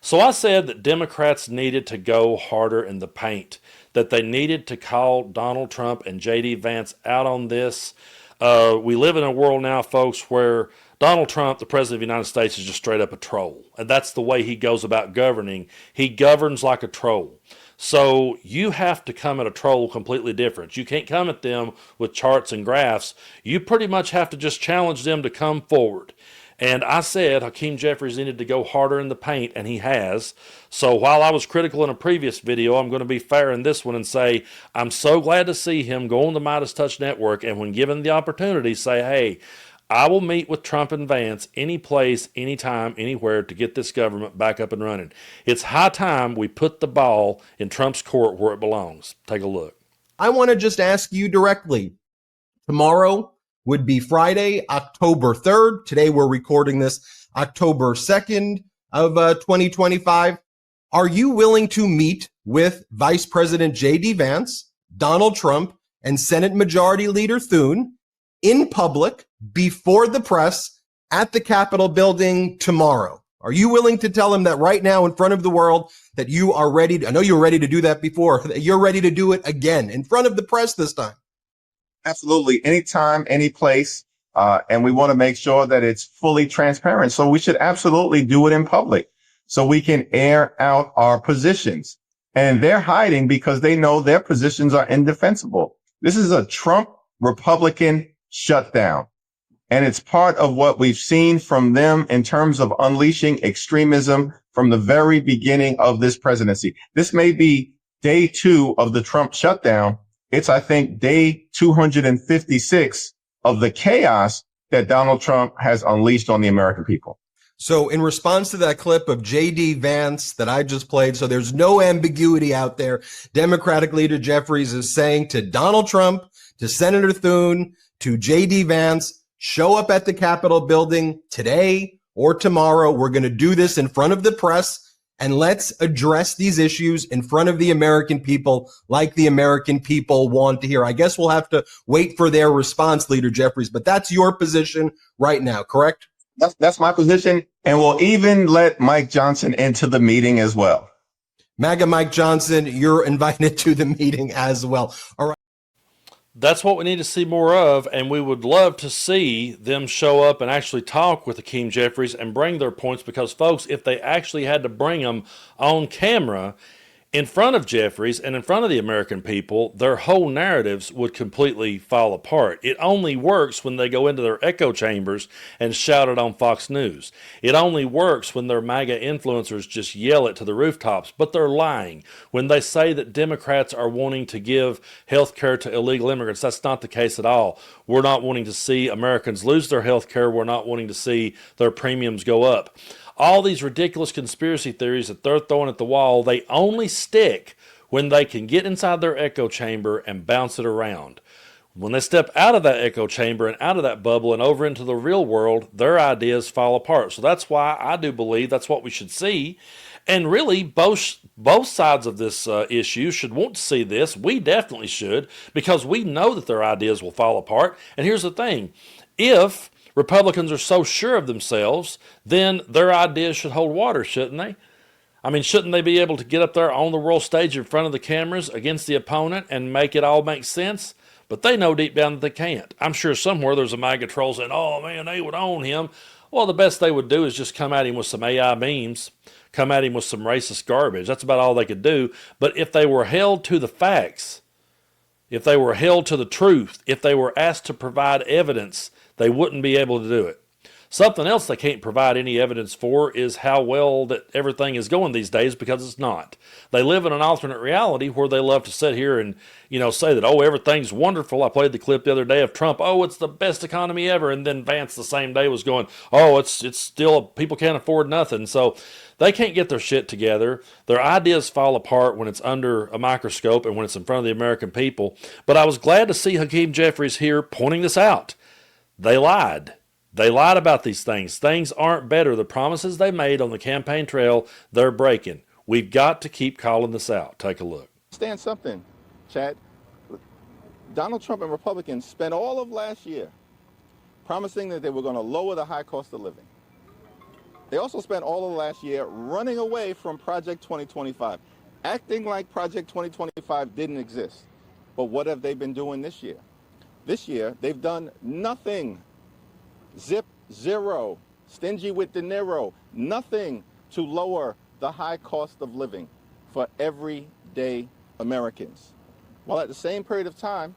So I said that Democrats needed to go harder in the paint, that they needed to call Donald Trump and J.D. Vance out on this. We live in a world now, folks, where Donald Trump, the President of the United States, is just straight up a troll. And that's the way he goes about governing. He governs like a troll. So you have to come at a troll completely different. You can't come at them with charts and graphs. You pretty much have to just challenge them to come forward. And I said Hakeem Jeffries needed to go harder in the paint, and he has. So while I was critical in a previous video, I'm going to be fair in this one and say I'm so glad to see him go on the Midas Touch Network and when given the opportunity say, hey, I will meet with Trump and Vance any place, anytime, anywhere to get this government back up and running. It's high time we put the ball in Trump's court where it belongs. Take a look. I want to just ask you directly. Tomorrow would be Friday, October 3rd. Today we're recording this October 2nd of 2025. Are you willing to meet with Vice President J.D. Vance, Donald Trump, and Senate Majority Leader Thune in public before the press at the Capitol building tomorrow? Are you willing to tell him that right now in front of the world that you are ready? I know you were ready to do that before. That you're ready to do it again in front of the press this time. Absolutely. Anytime, any place. And we want to make sure that it's fully transparent. So we should absolutely do it in public so we can air out our positions. And they're hiding because they know their positions are indefensible. This is a Trump Republican shutdown. And it's part of what we've seen from them in terms of unleashing extremism from the very beginning of this presidency. This may be day 2 of the Trump shutdown. It's, I think, day 256 of the chaos that Donald Trump has unleashed on the American people. So in response to that clip of J.D. Vance that I just played, so there's no ambiguity out there, Democratic leader Jeffries is saying to Donald Trump, to Senator Thune, to J.D. Vance, show up at the Capitol building today or tomorrow. We're going to do this in front of the press. And let's address these issues in front of the American people like the American people want to hear. I guess we'll have to wait for their response, Leader Jeffries, but that's your position right now, correct? That's my position. And we'll even let Mike Johnson into the meeting as well. MAGA Mike Johnson, you're invited to the meeting as well. All right. That's what we need to see more of, and we would love to see them show up and actually talk with Hakeem Jeffries and bring their points because, folks, if they actually had to bring them on camera in front of Jeffries and in front of the American people, their whole narratives would completely fall apart. It only works when they go into their echo chambers and shout it on Fox News. It only works when their MAGA influencers just yell it to the rooftops, but they're lying. When they say that Democrats are wanting to give health care to illegal immigrants, that's not the case at all. We're not wanting to see Americans lose their health care. We're not wanting to see their premiums go up. All these ridiculous conspiracy theories that they're throwing at the wall, they only stick when they can get inside their echo chamber and bounce it around. When they step out of that echo chamber and out of that bubble and over into the real world, their ideas fall apart. So that's why I do believe that's what we should see. And really, both sides of this issue should want to see this. We definitely should, because we know that their ideas will fall apart. And here's the thing. If Republicans are so sure of themselves, then their ideas should hold water, shouldn't they? I mean, shouldn't they be able to get up there on the world stage in front of the cameras against the opponent and make it all make sense? But they know deep down that they can't. I'm sure somewhere there's a MAGA troll saying, oh man, they would own him. Well, the best they would do is just come at him with some AI memes, come at him with some racist garbage. That's about all they could do. But if they were held to the facts, if they were held to the truth, if they were asked to provide evidence, they wouldn't be able to do it. Something else they can't provide any evidence for is how well that everything is going these days, because it's not. They live in an alternate reality where they love to sit here and, say that, oh, everything's wonderful. I played the clip the other day of Trump. Oh, it's the best economy ever. And then Vance the same day was going, oh, it's still, people can't afford nothing. So they can't get their shit together. Their ideas fall apart when it's under a microscope and when it's in front of the American people. But I was glad to see Hakeem Jeffries here pointing this out. They lied. They lied about these things. Things aren't better. The promises they made on the campaign trail, they're breaking. We've got to keep calling this out. Take a look. Understand something, Chad. Donald Trump and Republicans spent all of last year promising that they were going to lower the high cost of living. They also spent all of last year running away from Project 2025, acting like Project 2025 didn't exist. But what have they been doing this year? This year, they've done nothing. Zip, zero. Stingy with De Niro. Nothing to lower the high cost of living for everyday Americans, while at the same period of time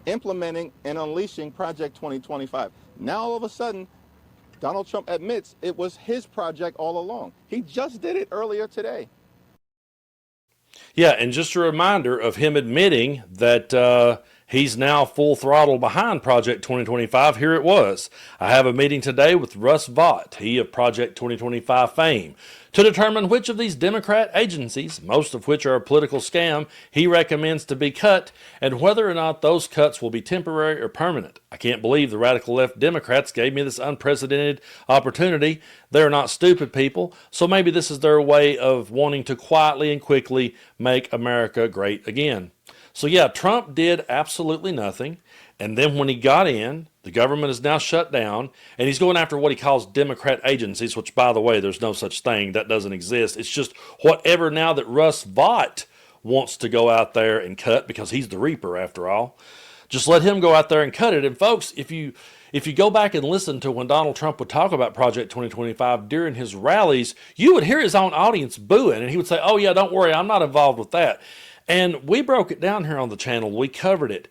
implementing and unleashing Project 2025. Now all of a sudden, Donald Trump admits it was his project all along. He just did it earlier today. Yeah, and just a reminder of him admitting that he's now full throttle behind Project 2025. Here it was. I have a meeting today with Russ Vought, he of Project 2025 fame, to determine which of these Democrat agencies, most of which are a political scam, he recommends to be cut, and whether or not those cuts will be temporary or permanent. I can't believe the radical left Democrats gave me this unprecedented opportunity. They're not stupid people, so maybe this is their way of wanting to quietly and quickly make America great again. So yeah, Trump did absolutely nothing. And then when he got in, the government is now shut down, and he's going after what he calls Democrat agencies, which, by the way, there's no such thing. That doesn't exist. It's just whatever now that Russ Vought wants to go out there and cut, because he's the reaper after all. Just let him go out there and cut it. And folks, if you go back and listen to when Donald Trump would talk about Project 2025 during his rallies, you would hear his own audience booing, and he would say, "Oh yeah, don't worry, I'm not involved with that." And we broke it down here on the channel. We covered it.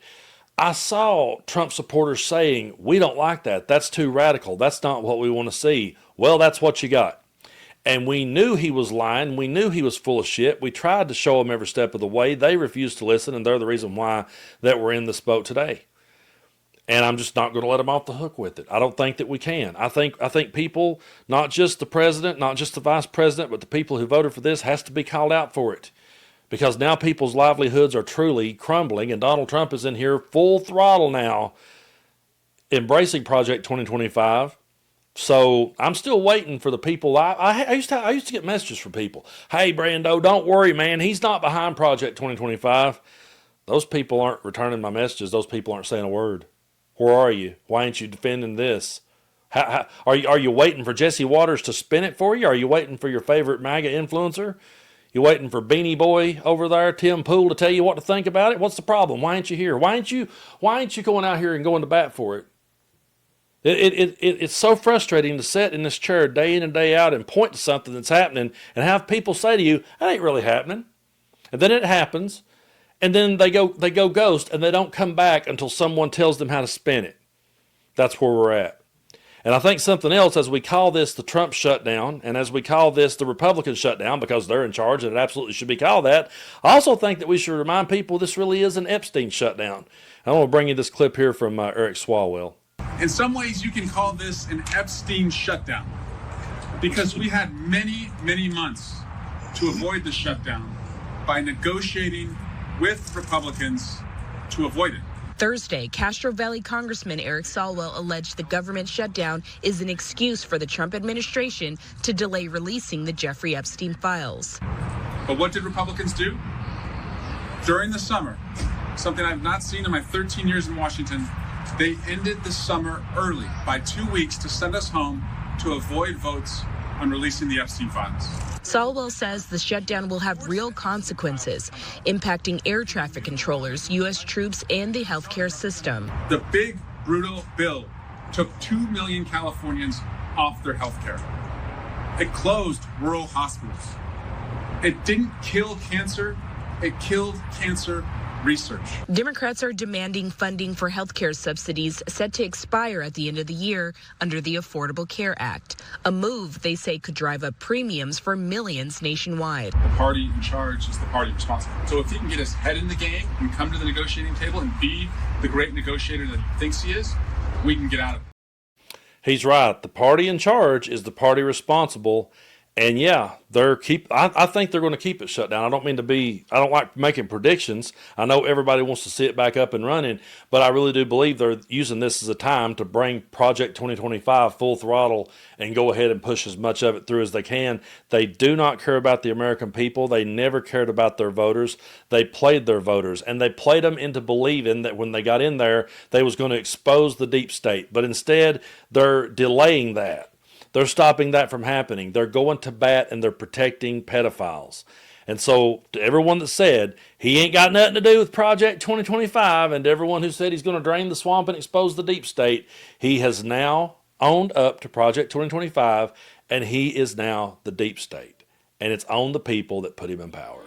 I saw Trump supporters saying, "We don't like that. That's too radical. That's not what we want to see." Well, that's what you got. And we knew he was lying. We knew he was full of shit. We tried to show him every step of the way. They refused to listen, and they're the reason why that we're in this boat today. And I'm just not going to let them off the hook with it. I don't think that we can. I think people, not just the president, not just the vice president, but the people who voted for this has to be called out for it. Because now people's livelihoods are truly crumbling, and Donald Trump is in here full throttle now, embracing Project 2025. So I'm still waiting for the people. I used to get messages from people. "Hey, Brando, don't worry, man. He's not behind Project 2025. Those people aren't returning my messages. Those people aren't saying a word. Where are you? Why ain't you defending this? Are you waiting for Jesse Waters to spin it for you? Are you waiting for your favorite MAGA influencer? You waiting for Beanie Boy over there, Tim Pool, to tell you what to think about it? What's the problem? Why ain't you here? Why ain't you going out here and going to bat for it? It's so frustrating to sit in this chair day in and day out and point to something that's happening and have people say to you, "That ain't really happening." And then it happens, and then they go ghost, and they don't come back until someone tells them how to spin it. That's where we're at. And I think something else, as we call this the Trump shutdown, and as we call this the Republican shutdown, because they're in charge and it absolutely should be called that, I also think that we should remind people this really is an Epstein shutdown. I want to bring you this clip here from Eric Swalwell. In some ways, you can call this an Epstein shutdown, because we had many, many months to avoid the shutdown by negotiating with Republicans to avoid it. Thursday, Castro Valley Congressman Eric Swalwell alleged the government shutdown is an excuse for the Trump administration to delay releasing the Jeffrey Epstein files. But what did Republicans do? During the summer, something I've not seen in my 13 years in Washington, they ended the summer early by 2 weeks to send us home to avoid votes on releasing the Epstein files. Swalwell says the shutdown will have real consequences, impacting air traffic controllers, U.S. troops, and the healthcare system. The big, brutal bill took 2 million Californians off their healthcare. It closed rural hospitals. It didn't kill cancer, it killed cancer research. Democrats are demanding funding for healthcare subsidies set to expire at the end of the year under the Affordable Care Act, a move they say could drive up premiums for millions nationwide. The party in charge is the party responsible. So if he can get his head in the game and come to the negotiating table and be the great negotiator that he thinks he is, we can get out of it. He's right. The party in charge is the party responsible. And yeah, I think they're going to keep it shut down. I don't like making predictions. I know everybody wants to see it back up and running, but I really do believe they're using this as a time to bring Project 2025 full throttle and go ahead and push as much of it through as they can. They do not care about the American people. They never cared about their voters. They played their voters, and they played them into believing that when they got in there, they was going to expose the deep state. But instead, they're delaying that. They're stopping that from happening. They're going to bat and they're protecting pedophiles. And so, to everyone that said he ain't got nothing to do with Project 2025, and to everyone who said he's going to drain the swamp and expose the deep state, he has now owned up to Project 2025, and he is now the deep state. And it's on the people that put him in power.